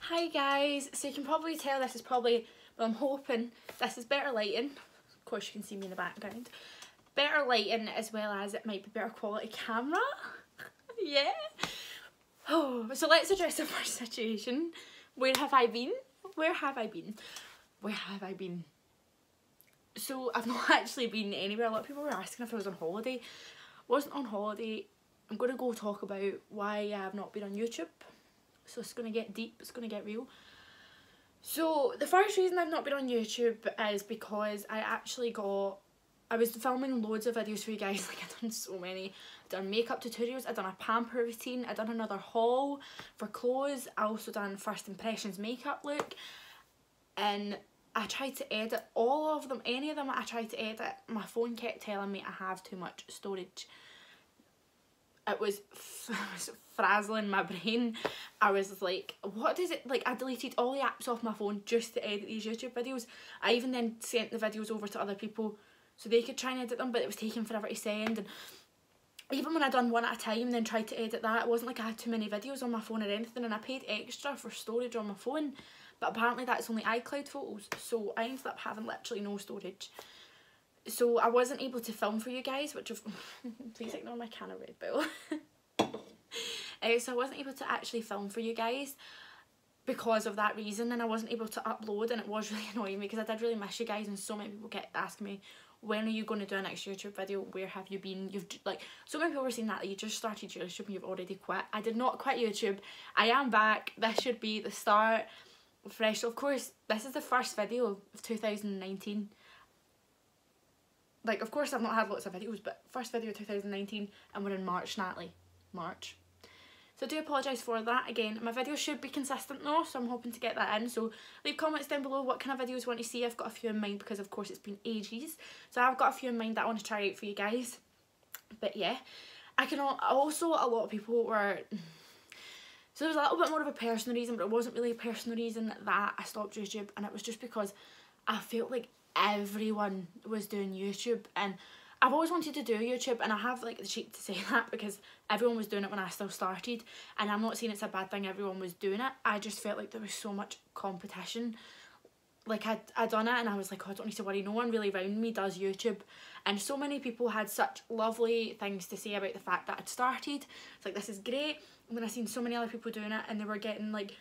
Hi guys, so you can probably tell this is probably, well, I'm hoping this is better lighting. Of course you can see me in the background. Better lighting as well as it might be better quality camera. Yeah. Oh, so let's address the first situation. Where have I been? Where have I been? Where have I been? So I've not actually been anywhere. A lot of people were asking if I was on holiday. Wasn't on holiday. I'm going to go talk about why I have not been on YouTube. So it's going to get deep, it's going to get real. So the first reason I've not been on YouTube is because I was filming loads of videos for you guys. Like, I've done so many. I've done makeup tutorials, I've done a pamper routine, I've done another haul for clothes, I also done first impressions makeup look, and I tried to edit all of them. Any of them I tried to edit, my phone kept telling me I have too much storage. It was frazzling my brain. I was like, what is it? Like, I deleted all the apps off my phone just to edit these YouTube videos. I even then sent the videos over to other people so they could try and edit them, but it was taking forever to send. And even when I done one at a time then tried to edit that, it wasn't like I had too many videos on my phone or anything, and I paid extra for storage on my phone, but apparently that's only iCloud photos, so I ended up having literally no storage. So I wasn't able to film for you guys, which please ignore my can of Red Bull. So I wasn't able to actually film for you guys because of that reason, and I wasn't able to upload, and it was really annoying me because I did really miss you guys, and so many people kept asking me, when are you going to do a next YouTube video? Where have you been? You've, like, so many people were saying that you just started YouTube and you've already quit. I did not quit YouTube. I am back. This should be the start fresh. So of course, this is the first video of 2019. Like, of course I've not had lots of videos, but first video of 2019, and we're in March, Natalie. March. So I do apologise for that. Again, my videos should be consistent though, so I'm hoping to get that in. So leave comments down below what kind of videos you want to see. I've got a few in mind because of course it's been ages. So I've got a few in mind that I want to try out for you guys. But yeah, I can also, a lot of people were... So there was a little bit more of a personal reason, but it wasn't really a personal reason that I stopped YouTube, and it was just because I felt like everyone was doing YouTube, and I've always wanted to do YouTube, and I have like the cheek to say that because everyone was doing it when I still started, and I'm not saying it's a bad thing everyone was doing it. I just felt like there was so much competition. Like, I'd done it and I was like, oh, I don't need to worry, no one really around me does YouTube, and so many people had such lovely things to say about the fact that I'd started. It's like, this is great. And then I seen so many other people doing it, and they were getting like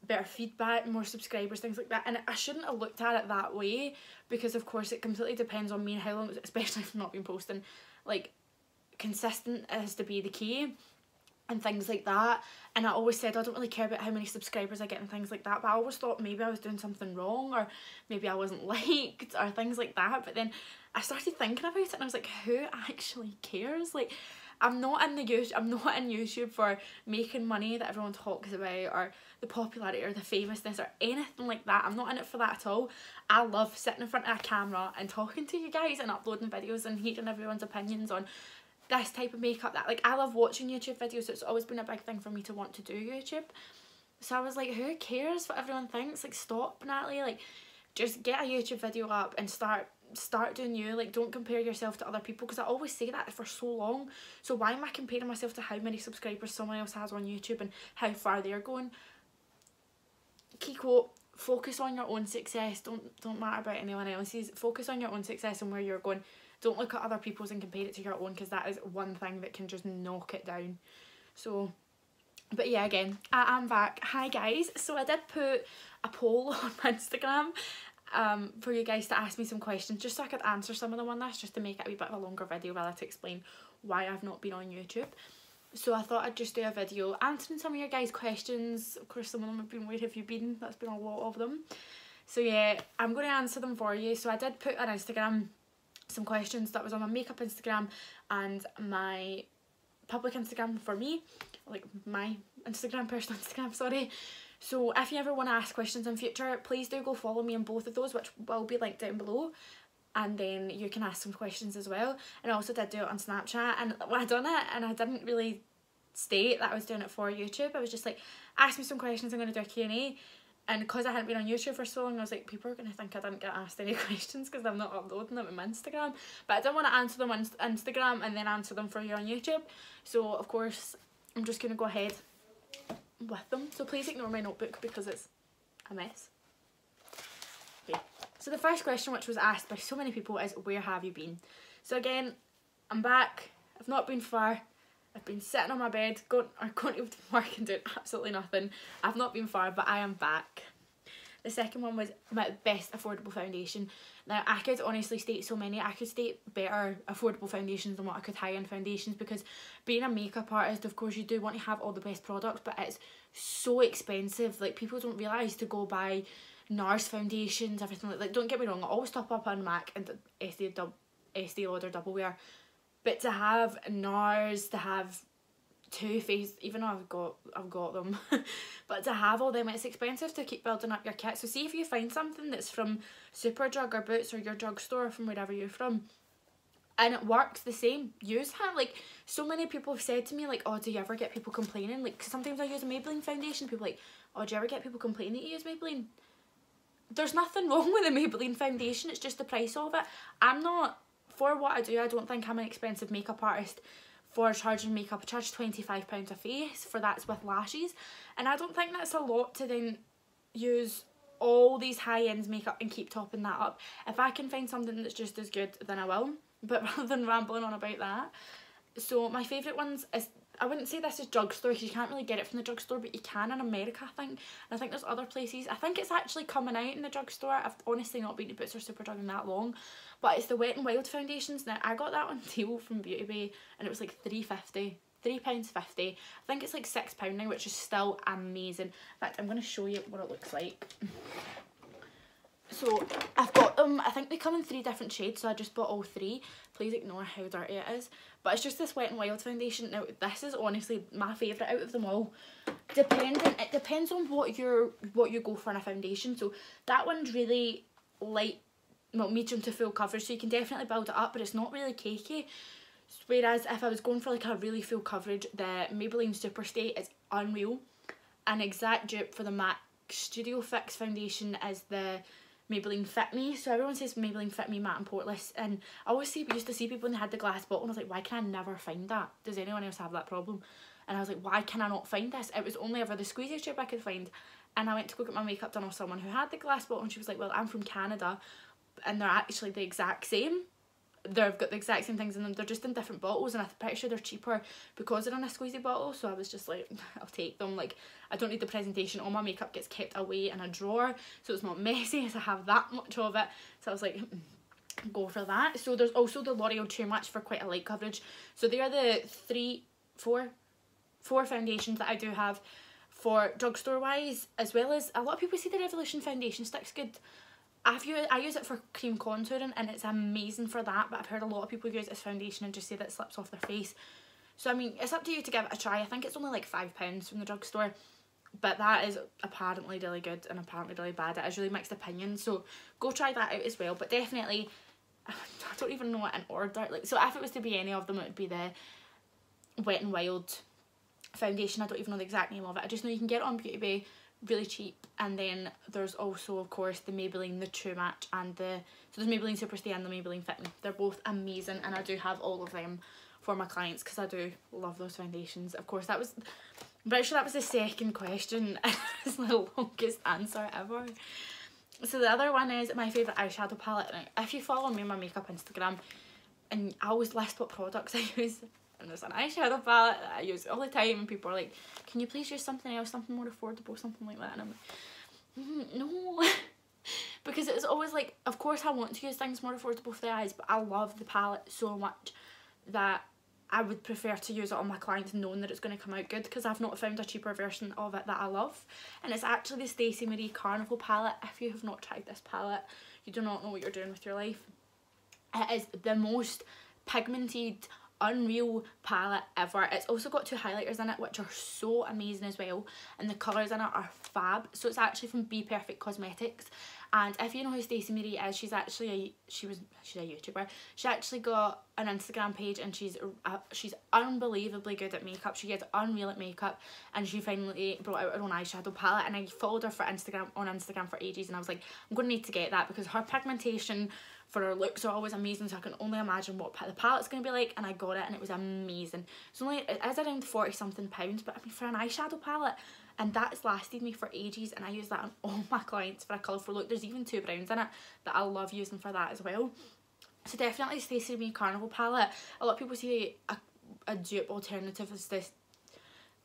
better feedback, more subscribers, things like that, and I shouldn't have looked at it that way, because of course it completely depends on me and how long, especially if I've not been posting. Like, consistent has to be the key and things like that. And I always said I don't really care about how many subscribers I get and things like that, but I always thought maybe I was doing something wrong, or maybe I wasn't liked or things like that. But then I started thinking about it, and I was like, who actually cares? Like, I'm not in YouTube for making money that everyone talks about, or the popularity or the famousness or anything like that. I'm not in it for that at all. I love sitting in front of a camera and talking to you guys and uploading videos and hearing everyone's opinions on this type of makeup. That, like, I love watching YouTube videos, so it's always been a big thing for me to want to do YouTube. So I was like, who cares what everyone thinks? Like, stop, Natalie. Like, just get a YouTube video up and start doing you. Like, don't compare yourself to other people, because I always say that for so long. So why am I comparing myself to how many subscribers someone else has on YouTube and how far they're going? Key quote: focus on your own success. Don't matter about anyone else's. Focus on your own success and where you're going. Don't look at other people's and compare it to your own, because that is one thing that can just knock it down. So, but yeah, again, I am back. Hi guys. So I did put a poll on my Instagram for you guys to ask me some questions, just so I could answer some of them on this, just to make it a wee bit of a longer video rather to explain why I've not been on YouTube. So I thought I'd just do a video answering some of your guys' questions. Of course, some of them have been, where have you been? That's been a lot of them. So yeah, I'm going to answer them for you. So I did put on Instagram some questions that was on my makeup Instagram and my public Instagram for me, like my Instagram, personal Instagram, sorry. So if you ever want to ask questions in future, please do go follow me on both of those, which will be linked down below, and then you can ask some questions as well. And I also did do it on Snapchat, and when I done it, and I didn't really state that I was doing it for YouTube, I was just like, ask me some questions, I'm going to do a Q&A. And because I hadn't been on YouTube for so long, I was like, people are going to think I didn't get asked any questions because I'm not uploading them on my Instagram. But I didn't want to answer them on Instagram and then answer them for you on YouTube. So, of course, I'm just going to go ahead with them. So please ignore my notebook because it's a mess. Okay, so the first question which was asked by so many people is, where have you been? So again, I'm back. I've not been far. I've been sitting on my bed, going to work and doing absolutely nothing. I've not been far, but I am back. The second one was my best affordable foundation. Now, I could honestly state so many. I could state better affordable foundations than what I could high-end foundations, because being a makeup artist, of course, you do want to have all the best products, but it's so expensive. Like, people don't realise to go buy NARS foundations, everything like that. Don't get me wrong, I always top up on MAC and Estee Lauder Double Wear. But to have NARS, to have Too Faced, even though I've got them, but to have all them, it's expensive to keep building up your kit. So see if you find something that's from Superdrug or Boots or your drugstore, from wherever you're from, and it works the same, use that. Like, so many people have said to me, like, oh, do you ever get people complaining? Like, 'cause sometimes I use a Maybelline foundation, people are like, oh, do you ever get people complaining that you use Maybelline? There's nothing wrong with a Maybelline foundation, it's just the price of it. I'm not, for what I do, I don't think I'm an expensive makeup artist for charging makeup. I charge £25 a face for that's with lashes, and I don't think that's a lot to then use all these high-end makeup and keep topping that up. If I can find something that's just as good, then I will, but rather than rambling on about that. So my favourite ones is, I wouldn't say this is drugstore because you can't really get it from the drugstore, but you can in America, I think. And I think there's other places. I think it's actually coming out in the drugstore. I've honestly not been to Boots or Superdrug in that long. But it's the Wet n Wild foundations. Now, I got that on deal from Beauty Bay and it was like £3.50. I think it's like £6 now, which is still amazing. In fact, I'm going to show you what it looks like. So I've got them, I think they come in 3 different shades, so I just bought all 3. Please ignore how dirty it is. But it's just this Wet n Wild foundation. Now, this is honestly my favourite out of them all. It depends on what you go for in a foundation. So that one's really light, well, medium to full coverage, so you can definitely build it up, but it's not really cakey. Whereas if I was going for like a really full coverage, the Maybelline Superstay is unreal. An exact dupe for the MAC Studio Fix foundation is the Maybelline Fit Me. So everyone says Maybelline Fit Me matte and poreless, and I always used to see people when they had the glass bottle and I was like, why can I never find that? Does anyone else have that problem? And I was like, why can I not find this? It was only ever the squeezy tube I could find, and I went to go get my makeup done off someone who had the glass bottle and she was like, well, I'm from Canada and they're actually the exact same. They've got the exact same things in them, they're just in different bottles, and I'm pretty sure they're cheaper because they're in a squeezy bottle. So I was just like, I'll take them. Like, I don't need the presentation. All my makeup gets kept away in a drawer so it's not messy as I have that much of it. So I was like, go for that. So there's also the L'Oreal Too Much for quite a light coverage. So they are the four foundations that I do have for drugstore wise, as well as a lot of people say the Revolution foundation stick's good. I use it for cream contouring and it's amazing for that, but I've heard a lot of people use it as foundation and just say that it slips off their face. So I mean, it's up to you to give it a try. I think it's only like £5 from the drugstore, but that is apparently really good and apparently really bad. It is really mixed opinions, so go try that out as well. But definitely, I don't even know what in order. Like, so if it was to be any of them, it would be the Wet n Wild foundation. I don't even know the exact name of it. I just know you can get it on Beauty Bay really cheap. And then there's also, of course, the Maybelline, the True Match, and so there's Maybelline Superstay and the Maybelline Fit Me. They're both amazing, and I do have all of them for my clients because I do love those foundations. Of course, I'm pretty sure that was the second question. It's the longest answer ever. So the other one is my favourite eyeshadow palette. Now, if you follow me on my makeup Instagram, and I always list what products I use, and there's an eyeshadow palette that I use all the time, and people are like, can you please use something else, something more affordable, something like that? And I'm like, no. Because it's always like, of course I want to use things more affordable for the eyes, but I love the palette so much that I would prefer to use it on my clients knowing that it's going to come out good, because I've not found a cheaper version of it that I love. And it's actually the Stacey Marie Carnival palette. If you have not tried this palette, you do not know what you're doing with your life. It is the most pigmented, unreal palette ever. It's also got 2 highlighters in it, which are so amazing as well, and the colours in it are fab. So it's actually from Be Perfect Cosmetics, and if you know who Stacey Marie is, she's a YouTuber. She actually got an Instagram page, and she's unbelievably good at makeup. She gets unreal at makeup, and she finally brought out her own eyeshadow palette, and I followed her on Instagram for ages, and I was like, I'm going to need to get that, because her pigmentation for her looks are always amazing, so I can only imagine what the palette's going to be like, and I got it and it was amazing. It is around £40 something, but I mean, for an eyeshadow palette, and that's lasted me for ages, and I use that on all my clients for a colourful look. There's even 2 browns in it that I love using for that as well. So definitely Stacey Me Carnival palette. A lot of people say a dupe alternative is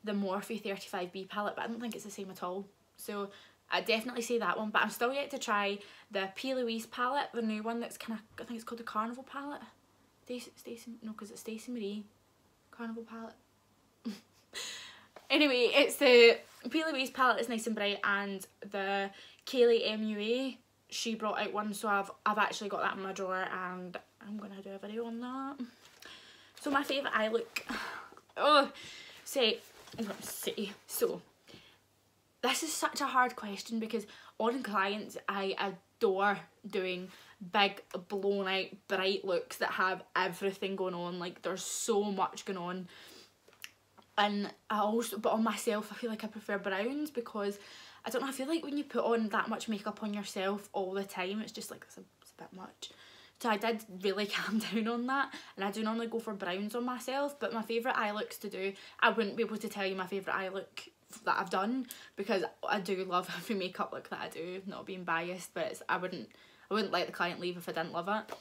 the Morphe 35B palette, but I don't think it's the same at all. So I definitely say that one, but I'm still yet to try the P. Louise palette, the new one that's kind of, I think it's called the Carnival palette. No, because it's Stacey Marie Carnival palette. Anyway, it's the P. Louise palette is nice and bright, and the Kaylee MUA, she brought out one, so I've actually got that in my drawer, and I'm gonna do a video on that. So my favourite eye look, so this is such a hard question because on clients I adore doing big blown out bright looks that have everything going on, like there's so much going on. And but on myself I feel like I prefer browns because I don't know, I feel like when you put on that much makeup on yourself all the time, it's just like it's a bit much. So I did really calm down on that, and I do normally go for browns on myself. But my favourite eye looks to do, I wouldn't be able to tell you my favourite eye look that I've done because I do love every makeup look that I do, not being biased, but I wouldn't let the client leave if I didn't love it.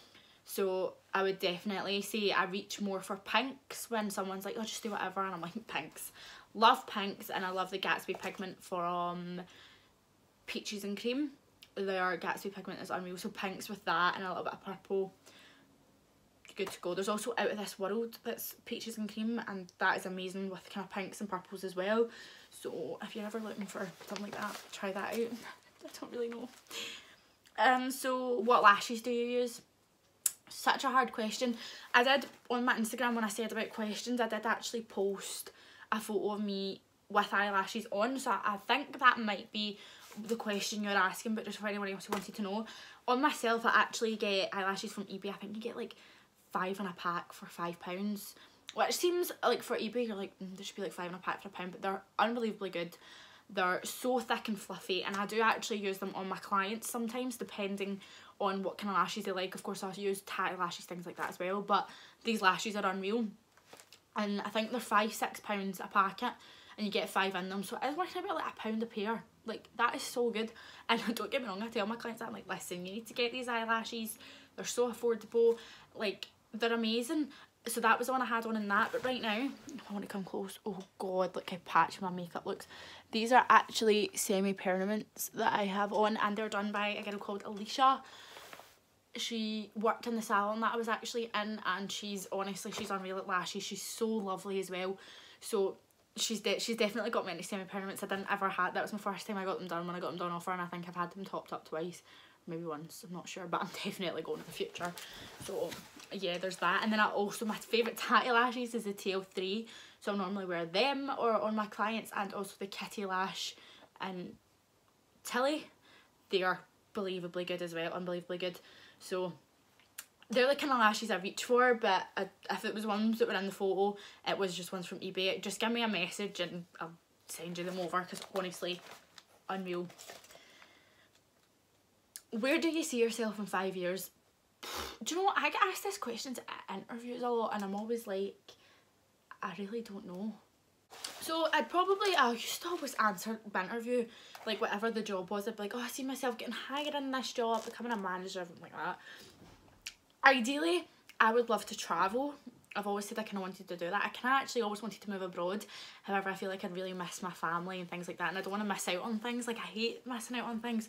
So I would definitely say I reach more for pinks when someone's like, oh, just do whatever, and I'm like, pinks. Love pinks, and I love the Gatsby pigment from Peaches and Cream. Their Gatsby pigment is unreal, so pinks with that and a little bit of purple, good to go. There's also Out of This World that's Peaches and Cream, and that is amazing with kind of pinks and purples as well. So if you're ever looking for something like that, try that out. I don't really know. So what lashes do you use? Such a hard question. I did on my Instagram, when I said about questions, I did actually post a photo of me with eyelashes on, so I think that might be the question you're asking, but just for anyone else who wanted to know. On myself, I actually get eyelashes from eBay. I think you get like 5 in a pack for £5, which seems like for eBay you're like, there should be like 5 in a pack for £1, but they're unbelievably good. They're so thick and fluffy, and I do actually use them on my clients sometimes depending on what kind of lashes they like. Of course I use tatty lashes, things like that as well, but these lashes are unreal, and I think they're £5-6 a packet, and you get 5 in them, so it's working about like £1 a pair. Like, that is so good. And don't get me wrong, I tell my clients that, I'm like, listen, you need to get these eyelashes, they're so affordable, like, they're amazing. So that was the one I had on in that, but right now, I want to come close. Oh god, look how patchy my makeup looks. These are actually semi-permanents that I have on, and they're done by a girl called Alicia. She worked in the salon that I was actually in, and she's unreal at lashes. She's so lovely as well. So she's definitely got many semi-permanents. I didn't ever had, that was my first time I got them done when I got them done off her, and I think I've had them topped up twice, maybe once, I'm not sure, but I'm definitely going in the future. So yeah, there's that. And then my favourite tatty lashes is the TL3, so I normally wear them or on my clients, and also the Kitty Lash and Tilly. They are believably good as well, unbelievably good. So they're the kind of lashes I reach for, but if it was ones that were in the photo, it was just ones from eBay. Just give me a message and I'll send you them over, because honestly, unreal. Where do you see yourself in 5 years? Do you know what? I get asked this question at interviews a lot, and I'm always like, I really don't know. So I used to always answer the interview, like whatever the job was, I'd be like, oh, I see myself getting hired in this job, becoming a manager, everything like that. Ideally, I would love to travel. I've always said I kind of wanted to do that. I kind of actually always wanted to move abroad. However, I feel like I'd really miss my family and things like that, and I don't want to miss out on things. Like, I hate missing out on things.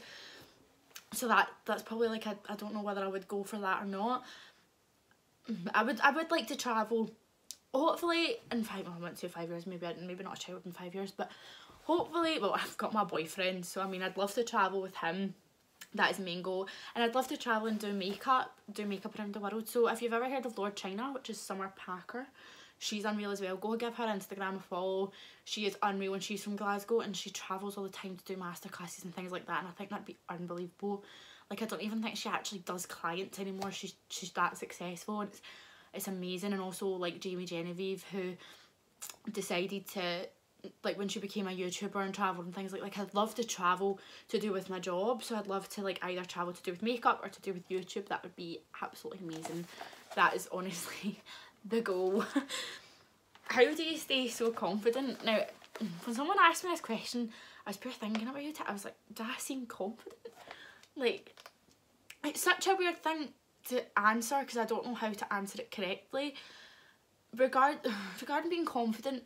So that's probably like, I don't know whether I would go for that or not. I would like to travel, hopefully in 5 years, maybe not a child in 5 years, but hopefully, well, I've got my boyfriend, so I mean, I'd love to travel with him. That is the main goal. And I'd love to travel and do makeup around the world. So if you've ever heard of Lord China, which is Summer Packer, she's unreal as well. Go give her Instagram a follow. She is unreal, and she's from Glasgow, and she travels all the time to do masterclasses and things like that, and I think that'd be unbelievable. Like, I don't even think she actually does clients anymore. She's that successful, and it's amazing. And also like Jamie Genevieve, who decided to, like, when she became a YouTuber and travelled and things like I'd love to travel to do with my job. So I'd love to like either travel to do with makeup or to do with YouTube. That would be absolutely amazing. That is honestly the goal. How do you stay so confident? Now, when someone asked me this question, I was pure thinking about it. I was like, do I seem confident? Like, it's such a weird thing to answer because I don't know how to answer it correctly. Regarding being confident,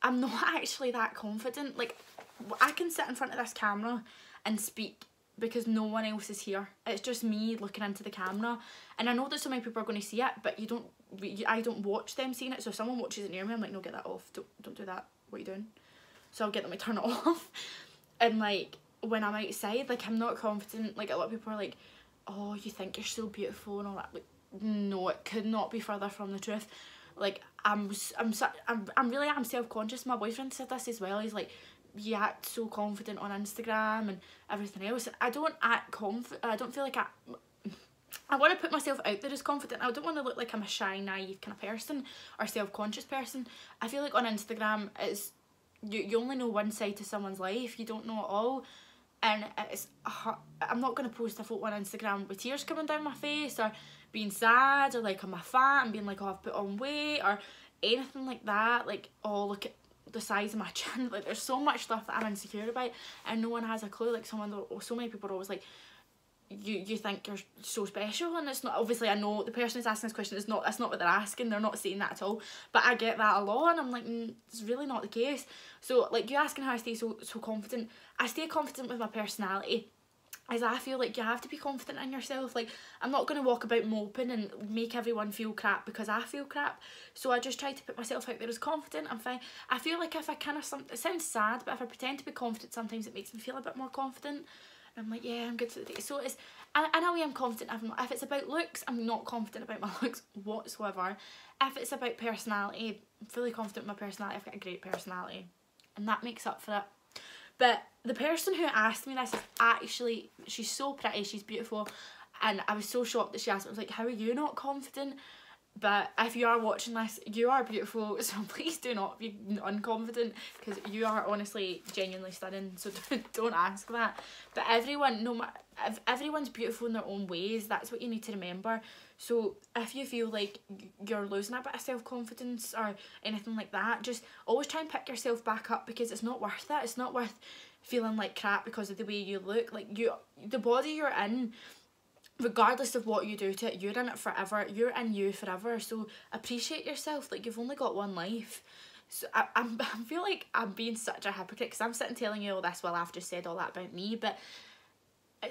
I'm not actually that confident. Like, I can sit in front of this camera and speak because no one else is here. It's just me looking into the camera, and I know that so many people are going to see it, but I don't watch them seeing it. So if someone watches it near me, I'm like, no, get that off, don't do that, what are you doing? So I'll get them to turn it off. And like, when I'm outside, like, I'm not confident. Like, a lot of people are like, oh, you think you're so beautiful and all that. Like, no, it could not be further from the truth. Like, I'm really am self-conscious. My boyfriend said this as well. He's like, you act so confident on Instagram and everything else. I don't act confident. I don't feel like I want to put myself out there as confident. I don't want to look like I'm a shy, naive kind of person or self-conscious person. I feel like on Instagram, it's you only know one side to someone's life. You don't know it all. And I'm not going to post a photo on Instagram with tears coming down my face or being sad or like I'm a fat and being like, oh, I've put on weight or anything like that. Like, oh, look at the size of my chin. Like, there's so much stuff that I'm insecure about and no one has a clue. Like, so many people are always like, you think you're so special, and it's not. Obviously, I know the person who's asking this question that's not what they're asking. They're not saying that at all, but I get that a lot and I'm like, it's really not the case. So like, you asking how I stay so confident, I stay confident with my personality, as I feel like you have to be confident in yourself. Like, I'm not going to walk about moping and make everyone feel crap because I feel crap. So I just try to put myself out there as confident. I'm fine. I feel like if I kind of, it sounds sad, but if I pretend to be confident, sometimes it makes me feel a bit more confident. I'm like, yeah, I'm good for the day. So it's, in a way, I'm confident. If it's about looks, I'm not confident about my looks whatsoever. If it's about personality, I'm fully confident in my personality. I've got a great personality, and that makes up for it. But the person who asked me this is actually, she's so pretty, she's beautiful, and I was so shocked that she asked me. I was like, how are you not confident? But if you are watching this, you are beautiful, so please do not be unconfident, because you are honestly genuinely stunning, so don't ask that. But everyone, everyone's beautiful in their own ways. That's what you need to remember. So if you feel like you're losing a bit of self-confidence or anything like that, just always try and pick yourself back up, because it's not worth it. It's not worth feeling like crap because of the way you look. Like, the body you're in, regardless of what you do to it, you're in it forever. You're in you forever. So appreciate yourself. Like, you've only got one life. So I feel like I'm being such a hypocrite because I'm sitting telling you all this while I've just said all that about me. But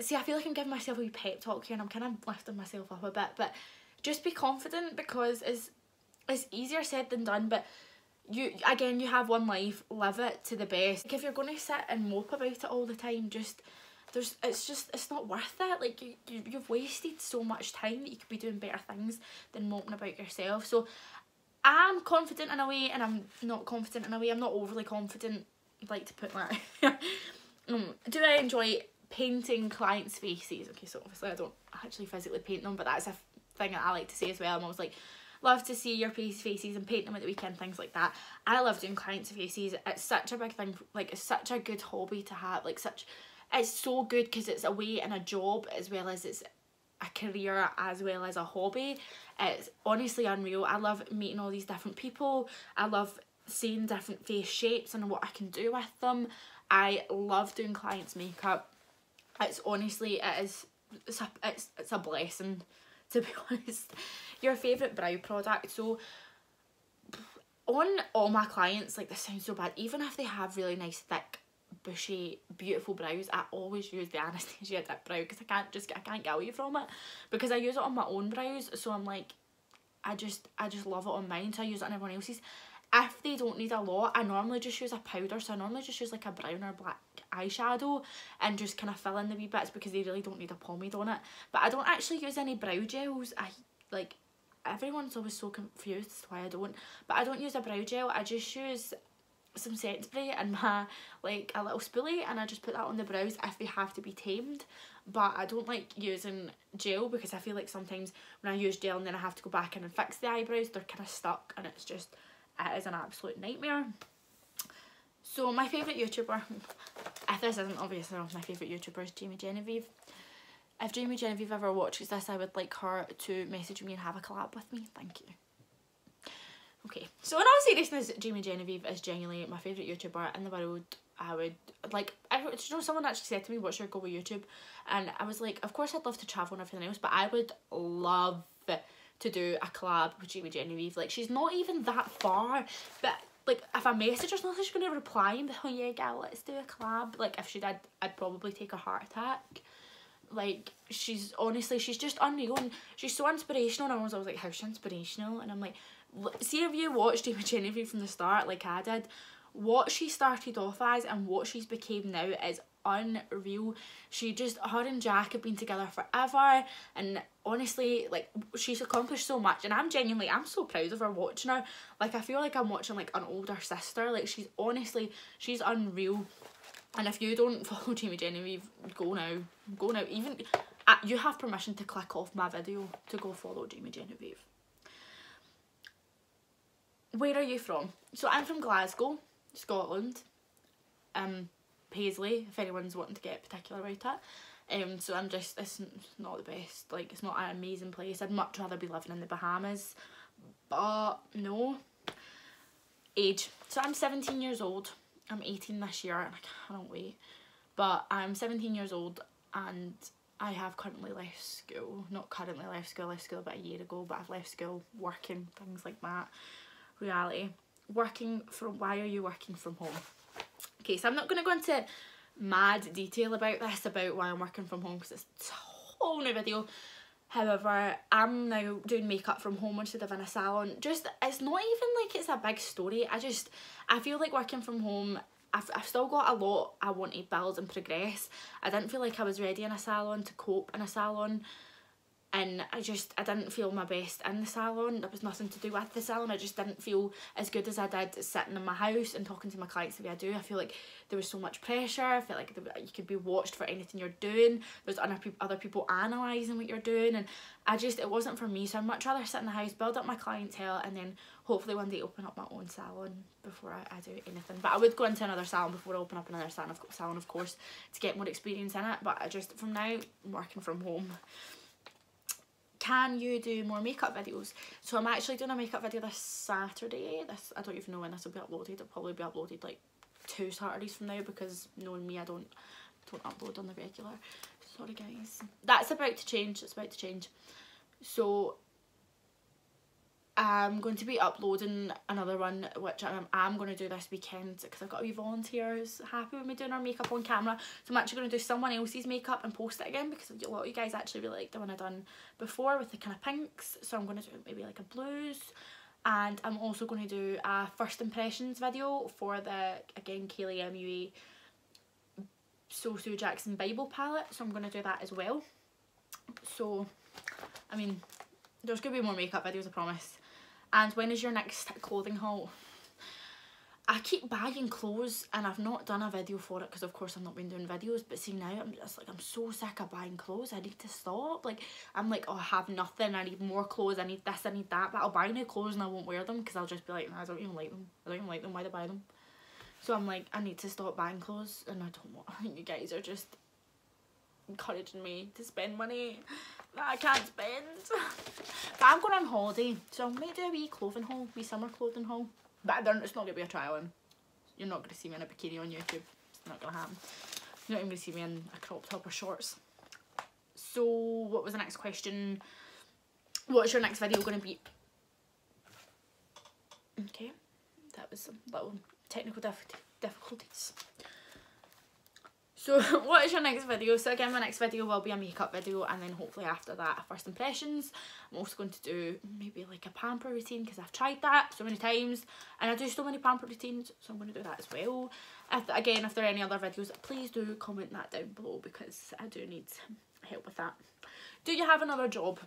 see, I feel like I'm giving myself a wee pep talk here and I'm kind of lifting myself up a bit. But just be confident, because it's easier said than done. But you have one life. Live it to the best. Like, if you're going to sit and mope about it all the time, it's not worth it. Like, you've wasted so much time that you could be doing better things than moping about yourself. So I'm confident in a way and I'm not confident in a way. I'm not overly confident, I'd like to put that. Do I enjoy painting clients' faces? Okay, so obviously I don't actually physically paint them, but that's a thing that I like to say as well. I'm always like, love to see your faces and paint them at the weekend, things like that. I love doing clients' faces. It's such a big thing. Like, it's such a good hobby to have. Like, it's so good because it's a way and a job, as well as it's a career, as well as a hobby. It's honestly unreal. I love meeting all these different people. I love seeing different face shapes and what I can do with them. I love doing clients' makeup. It's honestly, it's a blessing, to be honest. Your favourite brow product. So on all my clients, like, this sounds so bad, even if they have really nice, thick, bushy, beautiful brows, I always use the Anastasia dip brow, because I can't get away from it, because I use it on my own brows. So I'm like, I just love it on mine, so I use it on everyone else's. If they don't need a lot, I normally just use a powder. So I normally just use like a brown or black eyeshadow and just kind of fill in the wee bits, because they really don't need a pomade on it. But I don't actually use any brow gels. Everyone's always so confused as to why I don't. But I don't use a brow gel. I just use some set spray and my, like, a little spoolie, and I just put that on the brows if they have to be tamed. But I don't like using gel, because I feel like sometimes when I use gel and then I have to go back in and fix the eyebrows, they're kind of stuck, and it is an absolute nightmare. So my favourite YouTuber, if this isn't obvious enough, my favourite YouTuber is Jamie Genevieve. If Jamie Genevieve ever watches this, I would like her to message me and have a collab with me. Thank you. Okay, so in all seriousness, Jamie Genevieve is genuinely my favourite YouTuber in the world. I would, like, you know, someone actually said to me, what's your goal with YouTube? And I was like, of course I'd love to travel and everything else, but I would love to do a collab with Jamie Genevieve. Like, she's not even that far, but like, if I message her, it's not like she's going to reply and be like, oh yeah, gal, let's do a collab. Like, if she did, I'd probably take a heart attack. Like, she's, honestly, she's just unreal, and she's so inspirational. And I was like, how's she inspirational? And I'm like, see, if you watched Jamie Genevieve from the start, like I did, what she started off as and what she's became now is unreal. She just, her and Jack have been together forever, and honestly, like, she's accomplished so much, and I'm so proud of her watching her. Like, I feel like I'm watching like an older sister. Like, she's honestly, she's unreal. And if you don't follow Jamie Genevieve, go now. Even you have permission to click off my video to go follow Jamie Genevieve. Where are you from? So I'm from Glasgow, Scotland. Paisley, if anyone's wanting to get particular about it. So I'm just, it's not the best. Like, it's not an amazing place. I'd much rather be living in the Bahamas, but no. Age. So I'm 17 years old. I'm 18 this year, and I cannot wait. But I'm 17 years old, and I have currently left school. Not currently left school. I left school about a year ago, but I've left school working, things like that. Reality. Working from, why are you working from home? Okay, so I'm not going to go into mad detail about this, about why I'm working from home, because it's a whole new video. However, I'm now doing makeup from home instead of in a salon. Just, it's not even like it's a big story. I feel like working from home, I've still got a lot I want to build and progress. I didn't feel like I was ready in a salon to cope in a salon. And I didn't feel my best in the salon. There was nothing to do with the salon. I just didn't feel as good as I did sitting in my house and talking to my clients the way I do. I feel like there was so much pressure. I feel like you could be watched for anything you're doing. There's other people analysing what you're doing. And it wasn't for me. So I'd much rather sit in the house, build up my clientele, and then hopefully one day open up my own salon before I do anything. But I would go into another salon before I open up another salon, of course, to get more experience in it. But from now, I'm working from home. Can you do more makeup videos? So I'm actually doing a makeup video this Saturday. I don't even know when this will be uploaded. It'll probably be uploaded like 2 Saturdays from now, because knowing me, I don't upload on the regular. Sorry guys. That's about to change. It's about to change. So I'm going to be uploading another one, which I'm going to do this weekend, because I've got a wee volunteer who's happy with me doing our makeup on camera. So I'm actually going to do someone else's makeup and post it again, because a lot of you guys actually really liked the one I done before with the kind of pinks. So I'm going to do maybe like a blues. And I'm also going to do a first impressions video for the, again, Kaylee MUA So Sue Jackson Bible palette. So I'm going to do that as well. So, I mean, there's going to be more makeup videos, I promise. And when is your next clothing haul? I keep buying clothes and I've not done a video for it because of course I've not been doing videos, but see now I'm just like, I'm so sick of buying clothes. I need to stop. Like, I'm like, oh, I have nothing, I need more clothes, I need this, I need that, but I'll buy new clothes and I won't wear them because I'll just be like, nah, I don't even like them. I don't even like them, why do I buy them? So I'm like, I need to stop buying clothes, and I don't want, you guys are just encouraging me to spend money that I can't spend. But I'm going on holiday, so I might do a wee clothing haul, wee summer clothing haul. But it's not going to be a trial in. You're not going to see me in a bikini on YouTube. It's not going to happen. You're not even going to see me in a crop top or shorts. So, what was the next question? What's your next video going to be? Okay, that was some little technical difficulties. So, what is your next video? So again, my next video will be a makeup video, and then hopefully after that, a first impressions. I'm also going to do maybe like a pamper routine, because I've tried that so many times, and I do so many pamper routines, so I'm going to do that as well. Again, if there are any other videos, please do comment that down below, because I do need help with that. Do you have another job?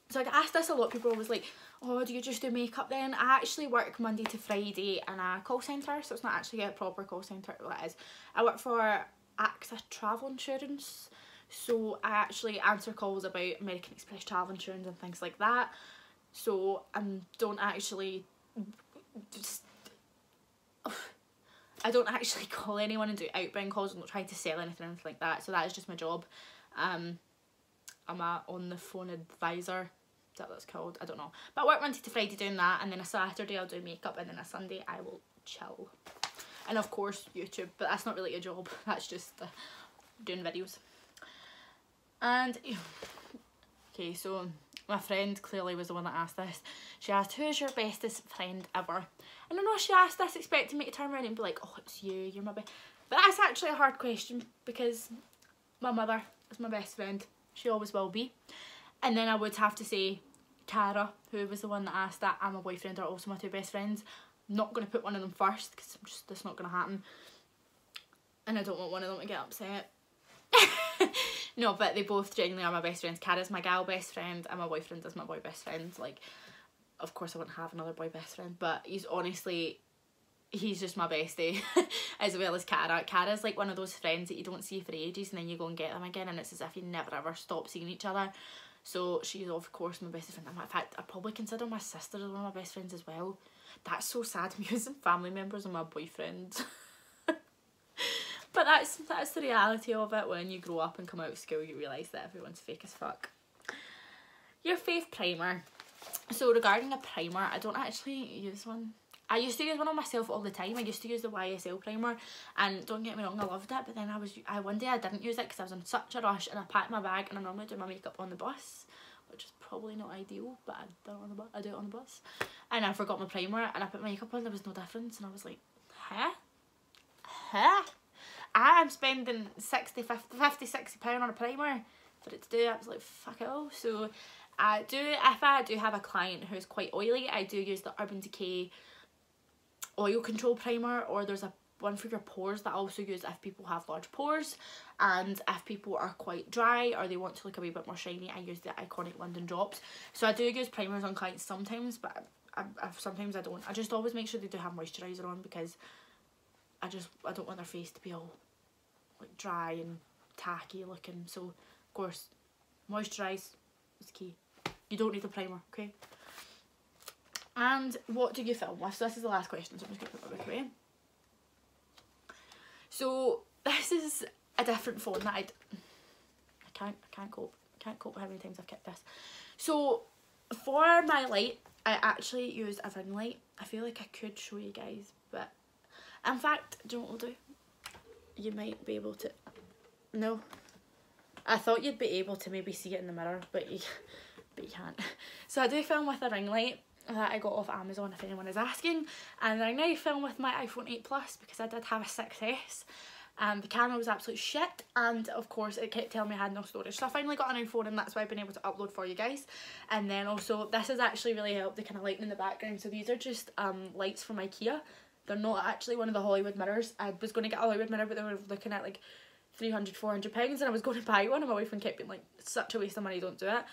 So I get asked this a lot. People are always like, oh, do you just do makeup then? I actually work Monday to Friday in a call centre, so it's not actually a proper call centre. Well, it is. I work for AXA travel insurance, so I actually answer calls about American Express travel insurance and things like that. So I don't actually call anyone and do outbound calls. I'm not trying to sell anything like that, so that is just my job. I'm a on the phone advisor that that's called, I don't know. But I work Monday to Friday doing that, and then a Saturday I'll do makeup, and then a Sunday I will chill. And of course YouTube, but that's not really a job, that's just doing videos. And okay, so my friend clearly was the one that asked this. She asked, who's your bestest friend ever? And I know she asked this expecting me to turn around and be like, oh, it's you, you're my best. But that's actually a hard question, because my mother is my best friend. She always will be. And then I would have to say Cara, who was the one that asked that, and my boyfriend are also my two best friends. I'm not going to put one of them first, because that's not going to happen. And I don't want one of them to get upset. No, but they both genuinely are my best friends. Cara's my gal best friend, and my boyfriend is my boy best friend. Like, of course I wouldn't have another boy best friend, but he's just my bestie. As well as Cara. Cara's like one of those friends that you don't see for ages, and then you go and get them again, and it's as if you never ever stop seeing each other. So she's of course my best friend. In fact, I probably consider my sister as one of my best friends as well. That's so sad, I'm using family members and my boyfriend. But that's the reality of it. When you grow up and come out of school, you realise that everyone's fake as fuck. Your fave primer. So regarding a primer, I don't actually use one. I used to use one on myself all the time. I used to use the YSL primer, and don't get me wrong, I loved it. But then one day I didn't use it because I was in such a rush, and I packed my bag, and I normally do my makeup on the bus, which is probably not ideal, but I do it on the bus. And I forgot my primer, and I put my makeup on. There was no difference, and I was like, huh? I am spending 50, 60 pound on a primer for it to do absolutely fuck it all. So if I do have a client who's quite oily, I do use the Urban Decay oil control primer, or there's one for your pores that I also use if people have large pores, and if people are quite dry or they want to look a wee bit more shiny, I use the Iconic London drops. So I do use primers on clients sometimes, but sometimes I don't. I just always make sure they do have moisturiser on, because I don't want their face to be all like dry and tacky looking. So of course moisturise is key. You don't need a primer, okay? And what do you film with? So this is the last question, so I'm just going to put my book away. So this is a different phone that I can't cope with how many times I've kept this. So for my light, I actually use a ring light. I feel like I could show you guys, but in fact, do you know what we'll do? You might be able to. No, I thought you'd be able to maybe see it in the mirror, but you can't. So I do film with a ring light that I got off Amazon, if anyone is asking, and I now film with my iPhone 8 Plus because I did have a 6S. The camera was absolute shit, and of course it kept telling me I had no storage, so I finally got a new phone, and that's why I've been able to upload for you guys. And then also this has actually really helped the kind of lighting in the background. So these are just lights from IKEA. They're not actually one of the Hollywood mirrors. I was going to get a Hollywood mirror, but they were looking at like £300–400, and I was going to buy one, and my boyfriend kept being like, such a waste of money, don't do it.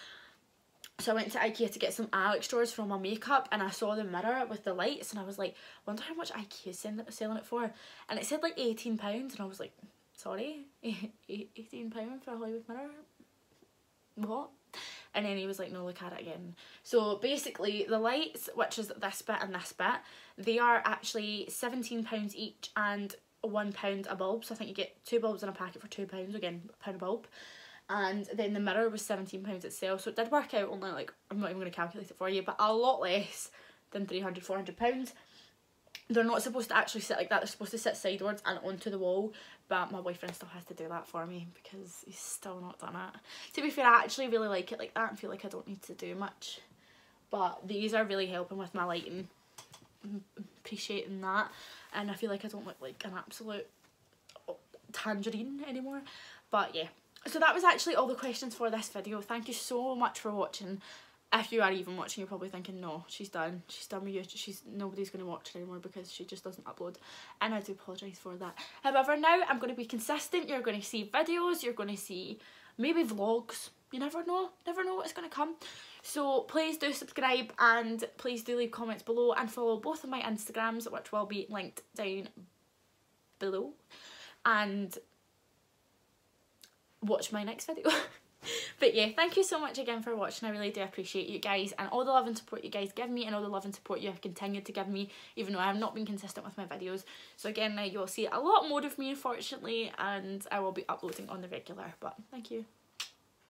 So I went to IKEA to get some eye extras for my makeup, and I saw the mirror with the lights, and I was like, wonder how much IKEA's selling it for. And it said like £18, and I was like, sorry, £18 for a Hollywood mirror? What? And then he was like, no, look at it again. So basically the lights, which is this bit and this bit, they are actually £17 each and £1 a bulb. So I think you get 2 bulbs in a packet for £2, again, £1 a bulb. And then the mirror was £17 itself, so it did work out only like, I'm not even going to calculate it for you, but a lot less than £300–400. They're not supposed to actually sit like that, they're supposed to sit sideways and onto the wall, but my boyfriend still has to do that for me because he's still not done it. To be fair, I actually really like it like that and feel like I don't need to do much, but these are really helping with my lighting. I'm appreciating that, and I feel like I don't look like an absolute tangerine anymore. But yeah, so that was actually all the questions for this video. Thank you so much for watching. If you are even watching, you're probably thinking, no, she's done with YouTube, nobody's going to watch her anymore because she just doesn't upload, and I do apologise for that. However, now I'm going to be consistent. You're going to see videos, you're going to see maybe vlogs, you never know what's going to come. So please do subscribe, and please do leave comments below, and follow both of my Instagrams, which will be linked down below, and watch my next video. But yeah, thank you so much again for watching. I really do appreciate you guys, and all the love and support you guys give me, and all the love and support you have continued to give me, even though I have not been consistent with my videos. So again, now you'll see a lot more of me, unfortunately, and I will be uploading on the regular. But thank you.